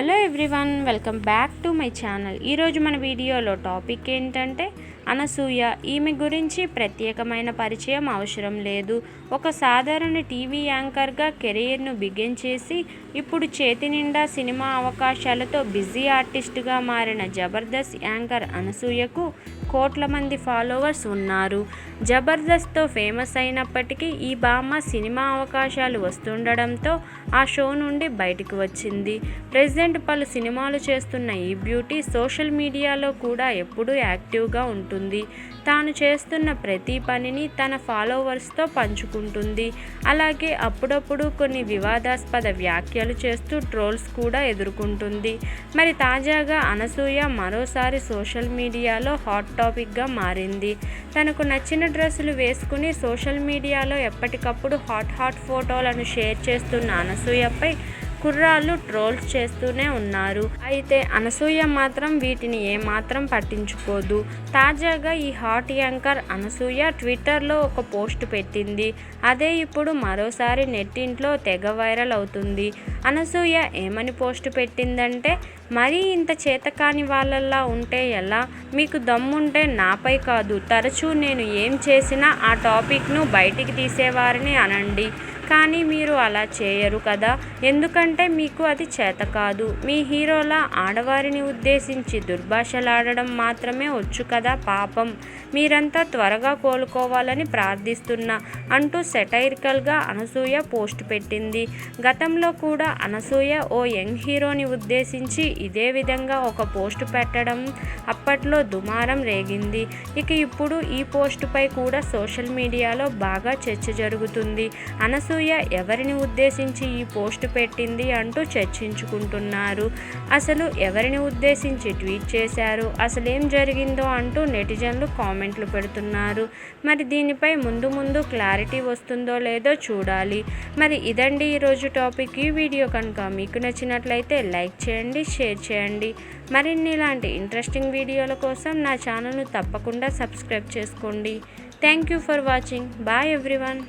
Hello everyone, welcome back to my channel. ఈరోజు మన వీడియోలో టాపిక్ ఏంటంటే అనసూయ. ఈమె గురించి ప్రత్యేకమైన పరిచయం అవసరం లేదు. ఒక సాధారణ టీవీ యాంకర్గా కెరీర్ను బిగిన్ చేసి ఇప్పుడు చేతి నిండా సినిమా అవకాశాలతో బిజీ ఆర్టిస్టుగా మారిన జబర్దస్త్ యాంకర్ అనసూయకు కోట్ల మంది ఫాలోవర్స్ ఉన్నారు. జబర్దస్త్తో ఫేమస్ అయినప్పటికీ ఈ భామ సినిమా అవకాశాలు వస్తుండడంతో ఆ షో నుండి బయటకు వచ్చింది. ప్రెజెంట్ పలు సినిమాలు చేస్తున్న ఈ బ్యూటీ సోషల్ మీడియాలో కూడా ఎప్పుడూ యాక్టివ్గా ఉంటుంది. తాను చేస్తున్న ప్రతి పనిని తన ఫాలోవర్స్తో పంచుకుంటుంది. అలాగే అప్పుడప్పుడు కొన్ని వివాదాస్పద వ్యాఖ్యలు చేస్తూ ట్రోల్స్ కూడా ఎదుర్కొంటుంది. మరి తాజాగా అనసూయ మరోసారి సోషల్ మీడియాలో హాట్ టాపిక్గా మారింది. తనకు నచ్చిన డ్రెస్సులు వేసుకుని సోషల్ మీడియాలో ఎప్పటికప్పుడు హాట్ ఫోటోలను షేర్ చేస్తున్న అనసూయపై కుర్రాళ్ళు ట్రోల్స్ చేస్తూనే ఉన్నారు. అయితే అనసూయ మాత్రం వీటిని ఏమాత్రం పట్టించుకోదు. తాజాగా ఈ హాట్ యాంకర్ అనసూయ ట్విట్టర్లో ఒక పోస్ట్ పెట్టింది. అదే ఇప్పుడు మరోసారి నెట్టింట్లో తెగ వైరల్ అవుతుంది. అనసూయ ఏమని పోస్ట్ పెట్టిందంటే, మరీ ఇంత చేతకాని వాళ్ళల్లా ఉంటే ఎలా? మీకు దమ్ముంటే నాపై కాదు, తరచూ నేను ఏం చేసినా ఆ టాపిక్ను బయటికి తీసేవారిని అనండి. కానీ మీరు అలా చేయరు కదా, ఎందుకంటే మీకు అది చేత కాదు. మీ హీరోలా ఆడవారిని ఉద్దేశించి దుర్భాషలాడడం మాత్రమే వచ్చు కదా పాపం. మీరంతా త్వరగా కోలుకోవాలని ప్రార్థిస్తున్నా అంటూ సెటైరికల్గా అనసూయ పోస్ట్ పెట్టింది. గతంలో కూడా అనసూయ ఓ యంగ్ హీరోని ఉద్దేశించి ఇదే విధంగా ఒక పోస్ట్ పెట్టడం అప్పట్లో దుమారం రేగింది. ఇక ఇప్పుడు ఈ పోస్టుపై కూడా సోషల్ మీడియాలో బాగా చర్చ జరుగుతుంది. అనసూయ ఎవరిని ఉద్దేశించి ఈ పోస్ట్ పెట్టింది అంటూ చర్చించుకుంటున్నారు. అసలు ఎవరిని ఉద్దేశించి ట్వీట్ చేశారు, అసలేం జరిగిందో అంటూ నెటిజన్లు కామెంట్లు పెడుతున్నారు. మరి దీనిపై ముందు క్లారిటీ వస్తుందో లేదో చూడాలి. మరి ఇదండి ఈరోజు టాపిక్. ఈ వీడియో కనుక మీకు నచ్చినట్లయితే లైక్ చేయండి, షేర్ చేయండి. మరిన్ని ఇలాంటి ఇంట్రెస్టింగ్ వీడియోల కోసం నా ఛానల్ను తప్పకుండా సబ్స్క్రైబ్ చేసుకోండి. Thank you for watching. Bye everyone.